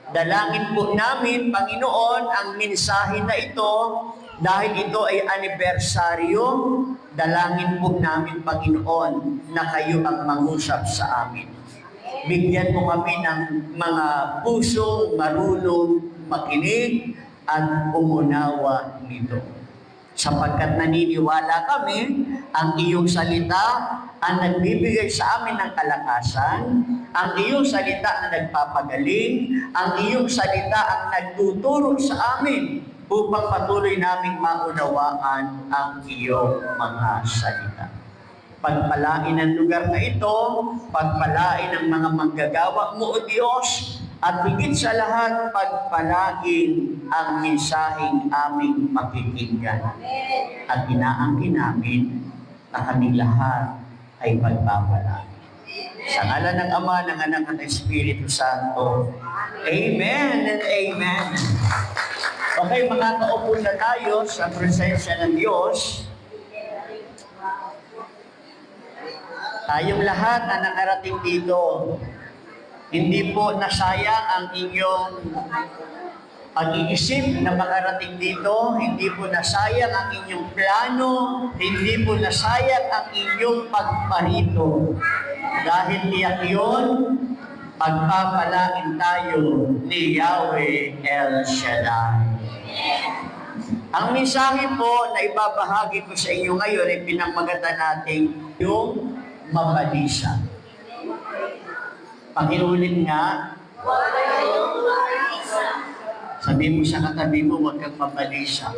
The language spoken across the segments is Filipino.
Dalangin po namin, Panginoon, ang mensahe na ito, dahil ito ay anibersaryo, dalangin po namin, Panginoon, na kayo ang mangusap sa amin. Bigyan mo kami ng mga puso marunong makinig at umunawa nito. Sapagkat naniniwala kami, ang iyong salita ang nagbibigay sa amin ng kalakasan, ang iyong salita na nagpapagaling, ang iyong salita ang nagtuturo sa amin upang patuloy naming maunawaan ang iyong mga salita. Pagpalain ang lugar na ito, pagpalain ang mga manggagawa mo, O Diyos, at higit sa lahat, pagpalain ang mensaheng aming pakikinggan. At inaangkin namin na kami lahat ay pagpapalain. Sa ngalan ng Ama, ng Anak at Espiritu Santo. Amen and amen. Okay, makakaupo na tayo sa presensya ng Diyos. Tayong lahat na nakarating dito, hindi po nasayang ang inyong pag-iisip na makarating dito, hindi po nasayang ang inyong plano, hindi po nasayang ang inyong pagparito. Dahil tiyak yun, pagpapalain tayo ni Yahweh El Shaddai. Ang mensahe po na ibabahagi ko sa inyo ngayon ay pinamagatan natin yung mabalisa. Pakiulit nga, huwag kayong mabalisa. Sabi mo sa katabi mo, huwag kang mabalisa.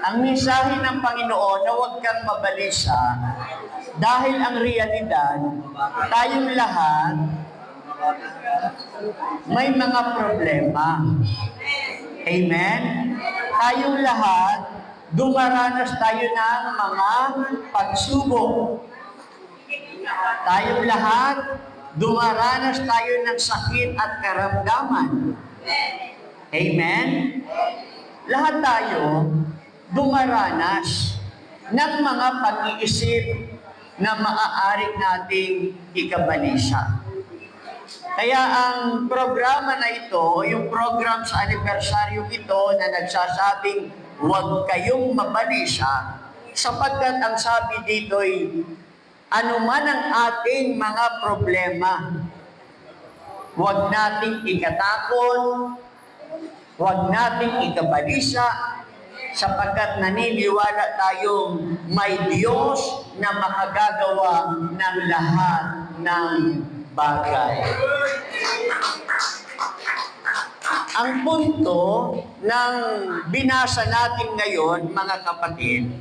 Ang mensahe ng Panginoon na huwag kang mabalisa, dahil ang realidad, tayong lahat, may mga problema. Amen? Tayong lahat, dumaranas tayo ng mga pagsubok. Tayong lahat, dumaranas tayo ng sakit at karamdaman. Amen? Lahat tayo dumaranas ng mga pag-iisip na maaari nating ikabalisa. Kaya ang programa na ito, yung program sa anibersaryo ito na nagsasabing huwag kayong mabalisa, sapagkat ang sabi dito'y anuman ang ating mga problema, huwag nating ikatakot, huwag nating ikabalisa, sapagkat naniniwala tayong may Diyos na makagagawa ng lahat ng bagay. Ang punto ng binasa natin ngayon, mga kapatid,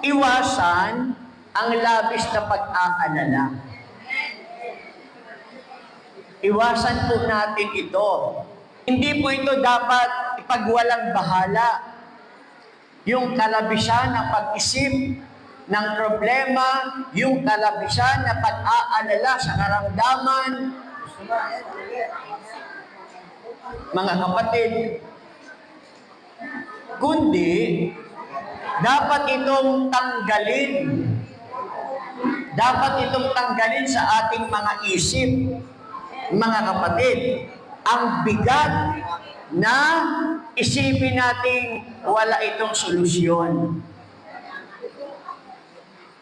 iwasan ang labis na pag-aalala. Iwasan po natin ito. Hindi po ito dapat ipagwalang bahala. Yung kalabisan ng pag-isip ng problema, yung kalabisan na pag-aalala sa karamdaman. Mga kapatid, kundi dapat itong tanggalin. Dapat itong tanggalin sa ating mga isip. Mga kapatid, ang bigat na isipin natin wala itong solusyon.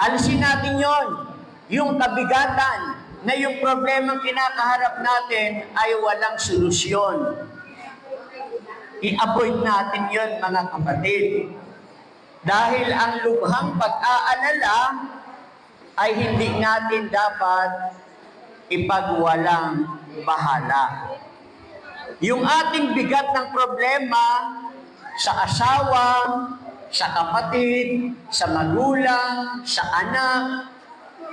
Alisin natin yon, yung kabigatan na yung problemang kinakaharap natin ay walang solusyon. I-avoid natin yon, mga kapatid. Dahil ang lubhang pag-aalala ay hindi natin dapat ipagwalang bahala. Yung ating bigat ng problema sa asawa, sa kapatid, sa magulang, sa anak,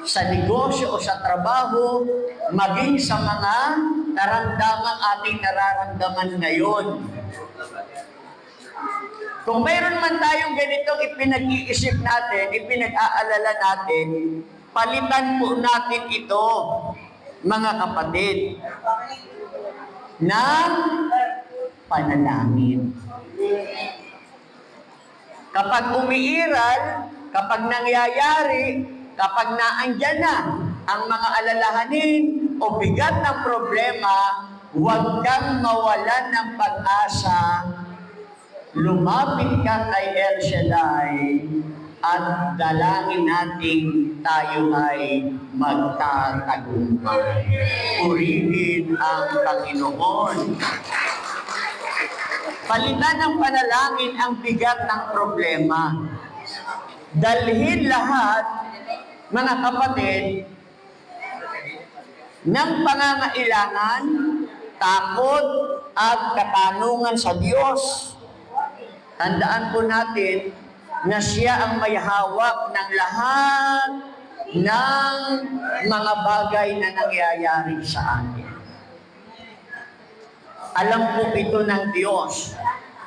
sa negosyo o sa trabaho, maging sa mga karamdamang ating nararamdaman ngayon. Kung mayroon man tayong ganitong ipinag-iisip natin, ipinag-aalala natin, palitan po natin ito, mga kapatid, ng panalangin. Kapag umiiral, kapag nangyayari, kapag naandyan na, ang mga alalahanin o bigat ng problema, huwag kang mawalan ng pag-asa. Lumapit ka kay El Shaddai at dalangin nating tayo ay magtatagumpay. Purihin ang Panginoon. Palitan ng panalangin ang bigat ng problema. Dalhin lahat, mga kapatid, ng pangangailangan, takot, at katanungan sa Diyos. Tandaan po natin na siya ang may hawak ng lahat ng mga bagay na nangyayari sa atin. Alam po ito ng Diyos.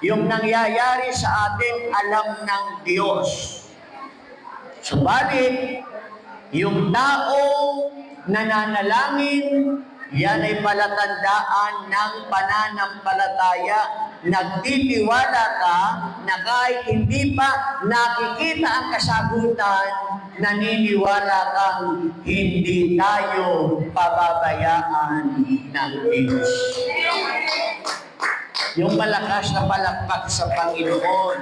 Yung nangyayari sa atin, alam ng Diyos. Subalit, yung taong nananalangin, yan ay palatandaan ng pananampalataya. Nagtitiwala ka na kahit hindi pa nakikita ang kasagutan, naniniwala kang hindi tayo pababayaan ng Diyos. Yung malakas na palakpak sa Panginoon.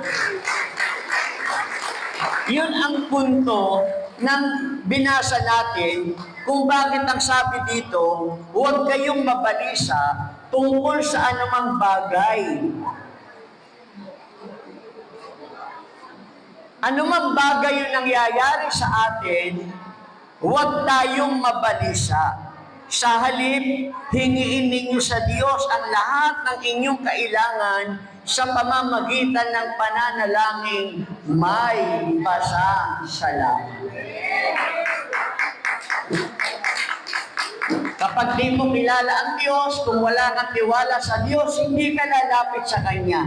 Yun ang punto ng binasa natin kung bakit ang sabi dito, huwag kayong mabalisa tungkol sa anumang bagay. Anumang bagay yung nangyayari sa atin, huwag tayong mabalisa. Sa halip, hingiin ninyo sa Diyos ang lahat ng inyong kailangan sa pamamagitan ng pananalangin may pasasalamat. Kapag di mo kilala ang Diyos, kung wala kang tiwala sa Diyos, hindi ka lalapit sa Kanya.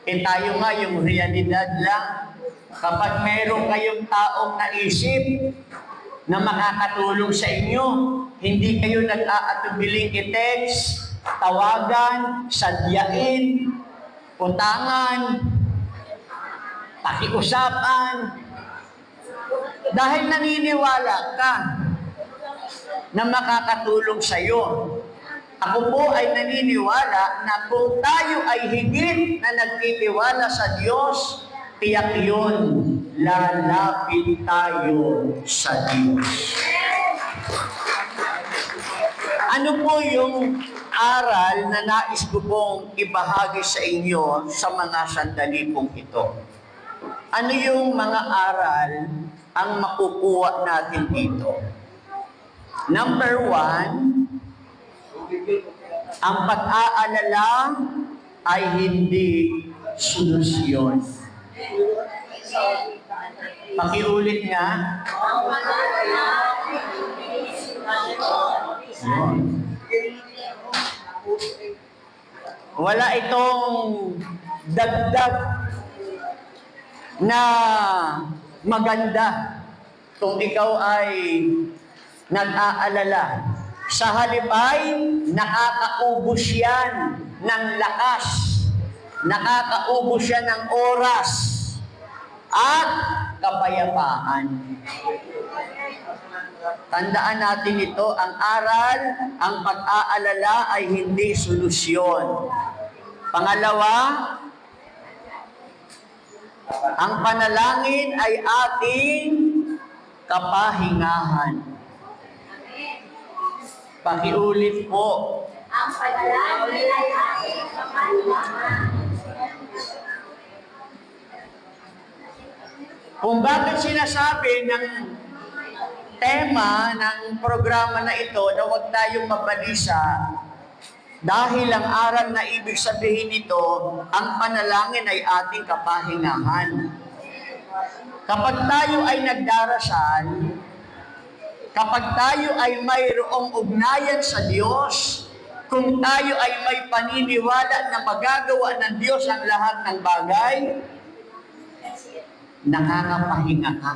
Tayo nga yung realidad lang. Kapag mayroon kayong taong naisip na makakatulong sa inyo, hindi kayo nag-aatubiling i-text, tawagan, sadyain, utangan, pakiusapan, dahil naniniwala ka na makakatulong sa iyo. Ako po ay naniniwala na kung tayo ay higit na nagtitiwala sa Diyos, tiyak yun, lalapit tayo sa Diyos. Ano po yung aral na nais ko pong ibahagi sa inyo sa mga sandali pong ito? Ano yung mga aral ang makukuha natin dito? Number 1, ang pag-aalala ay hindi solusyon. Pakiulit nga. Wala itong dagdag na maganda kung ikaw ay nag-aalala. Sa halip ay nakakaubos yan ng lakas, nakakaubos yan ng oras at kapayapaan. Tandaan natin ito, ang aral, ang pag-aalala ay hindi solusyon. Pangalawa, ang panalangin ay ating kapahingahan. Pakiulit po. Ang panalangin ay ating kapahingahan. Kung bakit sinasabi ng tema ng programa na ito na huwag tayong mabalisa, dahil ang aral na ibig sabihin nito, ang panalangin ay ating kapahingahan. Kapag tayo ay nagdarasal, kapag tayo ay mayroong ugnayan sa Diyos, kung tayo ay may paniniwala na magagawa ng Diyos ang lahat ng bagay, nakakapahinga ka.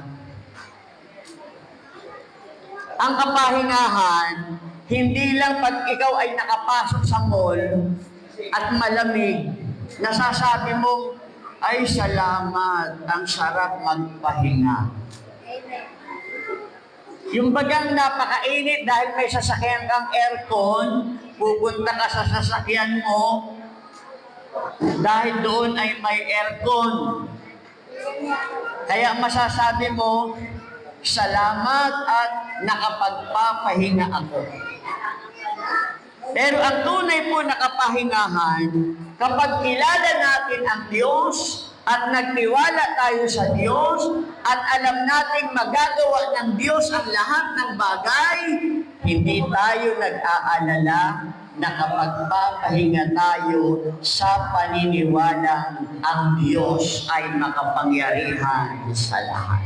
Ang kapahingahan, hindi lang pag ikaw ay nakapasok sa mall at malamig, nasasabi mo, ay salamat, ang sarap magpahinga. Yung bagang napakainit dahil may sasakyan kang aircon, pupunta ka sa sasakyan mo dahil doon ay may aircon. Kaya masasabi mo, salamat at nakapagpapahinga ako. Pero ang tunay po na kapahingahan, kapag kilala natin ang Diyos at nagtiwala tayo sa Diyos at alam nating magagawa ng Diyos ang lahat ng bagay, hindi tayo nag-aalala na kapagpapahinga tayo sa paniniwalang ang Diyos ay makapangyarihan sa lahat.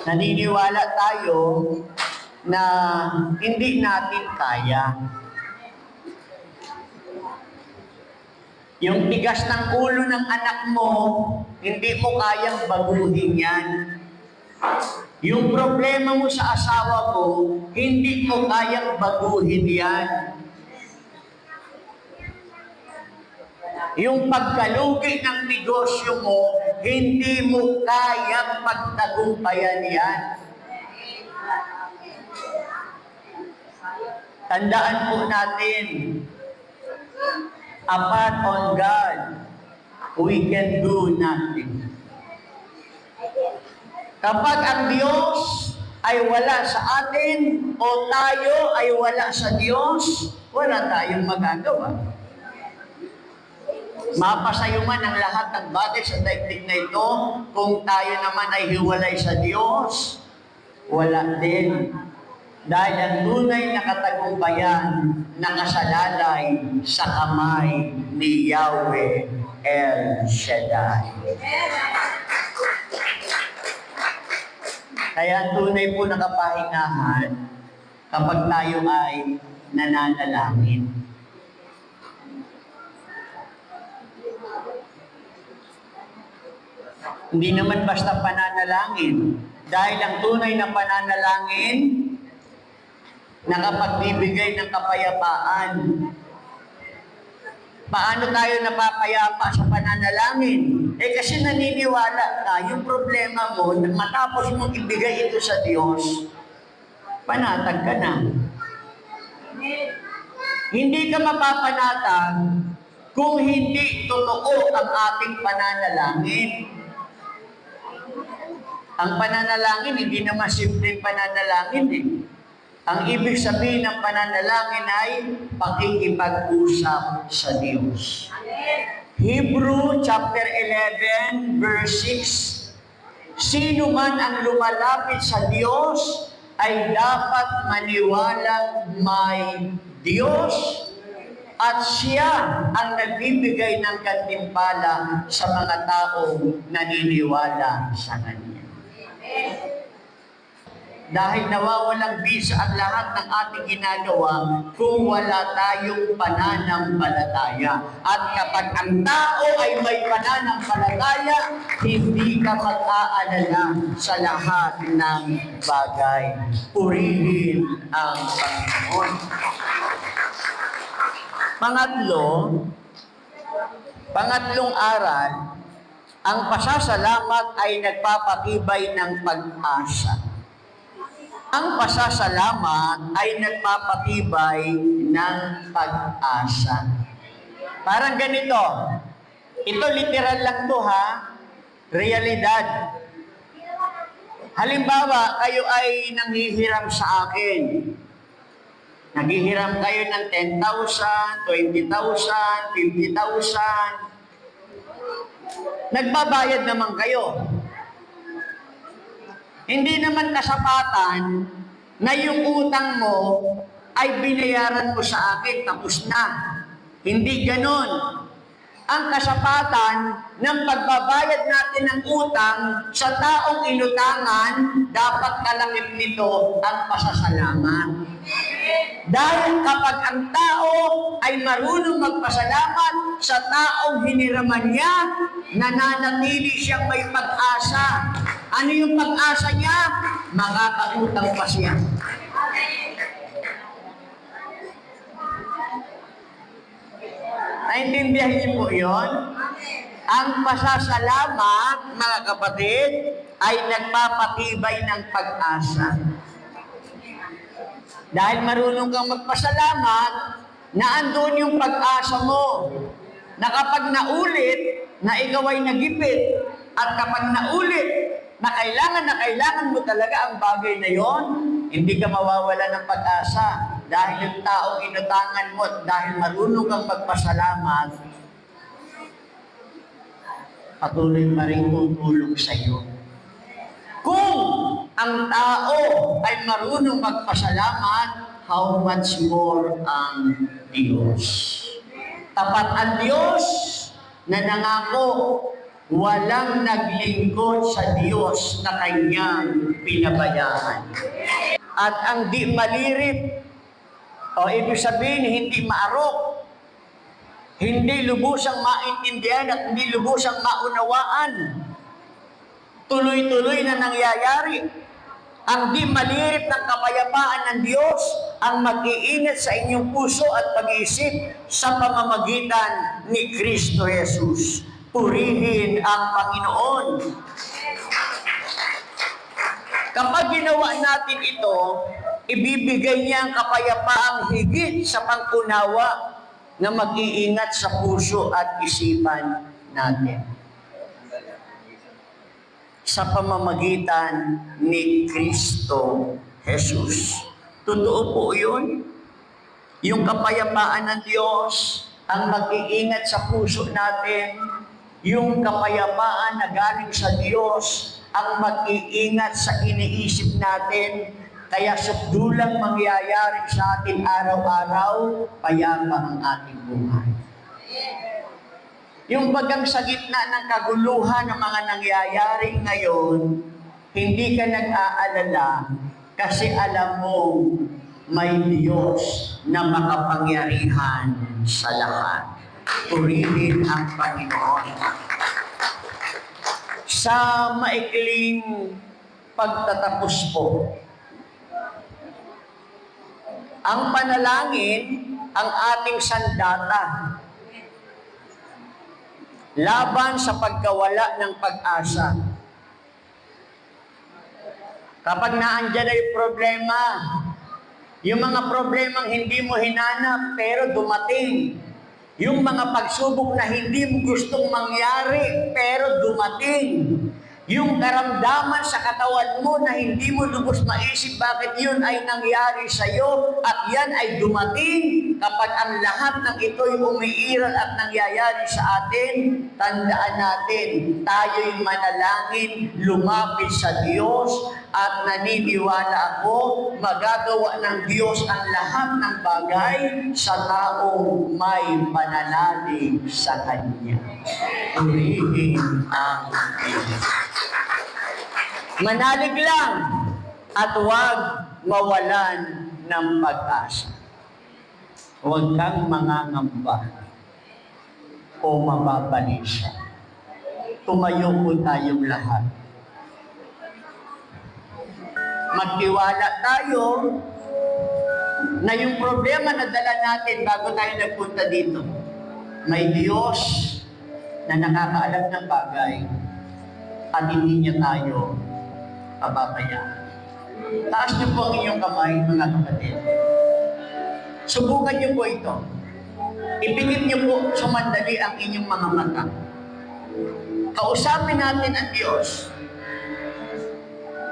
Naniniwala tayo na hindi natin kaya. Yung tigas ng ulo ng anak mo, hindi mo kayang baguhin yan. Yung problema mo sa asawa mo, hindi mo kayang baguhin yan. Yung pagkalugi ng negosyo mo, hindi mo kayang pagtagumpayan yan. Tandaan po natin, apart on God, we can do nothing. Kapag ang Diyos ay wala sa atin o tayo ay wala sa Diyos, wala tayong magagawa. Mapasayuman ang lahat ng bagay sa daigdig na ito, kung tayo naman ay hiwalay sa Diyos, wala din. Dahil ang tunay na katagumpayan nakasalalay sa kamay ni Yahweh El Shaddai. Kaya ang tunay po na kapahingahan kapag tayo ay nananalangin. Hindi naman basta pananalangin. Dahil ang tunay na pananalangin, nakapagbibigay ng kapayapaan. Paano tayo napapayapa sa pananalangin? Kasi naniniwala ka, yung problema mo, matapos mong ibigay ito sa Diyos, panatag ka na. Hindi ka mapapanatag kung hindi totoo ang ating pananalangin. Ang pananalangin, hindi naman simpleng pananalangin eh. Ang ibig sabihin ng pananalangin ay pakikipag-usap sa Diyos. Hebrew chapter 11 verse 6. Sino man ang lumalapit sa Diyos ay dapat maniwalang may Diyos at siya ang nagbibigay ng gantimpala sa mga taong naniniwala sa Kanya. Dahil nawawalang bisa ang lahat ng ating ginagawa kung wala tayong pananampalataya. At kapag ang tao ay may pananampalataya, hindi ka mag-aalala sa lahat ng bagay. Purihin ang Panginoon. Pangatlong aral, ang pasasalamat ay nagpapatibay ng pag-asa. Ang pasasalamat ay nagpapatibay ng pag-asa. Parang ganito. Ito literal lang to ha. Realidad. Halimbawa, kayo ay nanghihiram sa akin. Naghihiram kayo ng 10,000, 20,000, 50,000. Nagbabayad naman kayo. Hindi naman kasapatan na yung utang mo ay binayaran mo sa akin, tapos na. Hindi ganon. Ang kasapatan ng pagbabayad natin ng utang sa taong inutangan, dapat kalakip nito ang pasasalamat. Dahil kapag ang tao ay marunong magpasalamat sa taong hiniraman niya, nananatili siyang may pag-asa. Ano yung pag-asa niya? Makakautang pa siya. Naintindihan niyo po yun? Ang pasasalamat, mga kapatid, ay nagpapatibay ng pag-asa. Dahil marunong kang magpasalamat, naandun yung pag-asa mo. Na kapag naulit, na ikaw ay nagipit. At kapag naulit, na kailangan mo talaga ang bagay na yon, hindi ka mawawala ng pag-asa. Dahil yung taong inutangan mo at dahil marunong kang magpasalamat, patuloy pa rin tutulong sa iyo. Kung ang tao ay marunong magpasalamat, how much more ang Diyos. Tapat ang Diyos na nangako, walang naglingkod sa Diyos na kanyang pinabayaan. At ang di malirip, o ibig sabihin, hindi maarok, hindi lubusang maintindihan at hindi lubusang maunawaan, tuloy-tuloy na nangyayari. Ang di malirip ng kapayapaan ng Diyos ang mag-iingat sa inyong puso at pag-iisip sa pamamagitan ni Kristo Jesus. Purihin ang Panginoon. Kapag ginawa natin ito, ibibigay niya ang kapayapaang higit sa pang-unawa na mag-iingat sa puso at isipan natin. Sa pamamagitan ni Kristo Jesus. Totoo po yun. Yung kapayapaan ng Diyos ang mag-iingat sa puso natin. Yung kapayapaan na galing sa Diyos ang mag-iingat sa iniisip natin. Kaya subdulang mangyayari sa atin araw-araw, payapa ang ating buhay. Yung bagang sa gitna ng kaguluhan ng mga nangyayari ngayon, hindi ka nag-aalala kasi alam mo may Diyos na makapangyarihan sa lahat. Purihin ang Panginoon. Sa maikling pagtatapos po, ang panalangin ang ating sandata laban sa pagkawala ng pag-asa. Kapag naandyan ay problema, yung mga problemang hindi mo hinanap pero dumating, yung mga pagsubok na hindi mo gustong mangyari pero dumating, yung karamdaman sa katawan mo na hindi mo lubos maisip bakit yun ay nangyari sa iyo at yan ay dumating. Kapag ang lahat ng ito'y umiiral at nangyayari sa atin, tandaan natin, tayo'y manalangin, lumapit sa Diyos at naniniwala ako, magagawa ng Diyos ang lahat ng bagay sa taong may pananalig sa Kanya. Purihin ang Diyos. Manalig lang at huwag mawalan ng pag-asa. Huwag kang mangangamba o mababalisa. Tumayo po tayong lahat. Magtiwala tayo na yung problema na dala natin bago tayo nagpunta dito, may Diyos na nakakaalam ng bagay at hindi niya tayo pababayaan. Taas niyo po ang inyong kamay, mga kapatid. Subukan niyo po ito. Ipikit niyo po sumandali ang inyong mga mata. Kausapin natin ang Diyos.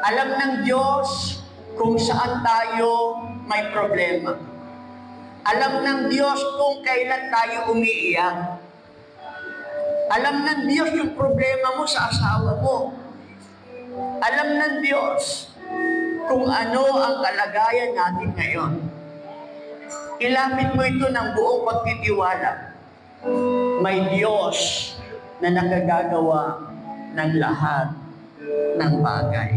Alam ng Diyos kung saan tayo may problema. Alam ng Diyos kung kailan tayo umiiyak. Alam ng Diyos yung problema mo sa asawa mo. Alam ng Diyos kung ano ang kalagayan natin ngayon. Ilapit mo ito ng buong pagtitiwala. May Diyos na nakagagawa ng lahat ng bagay.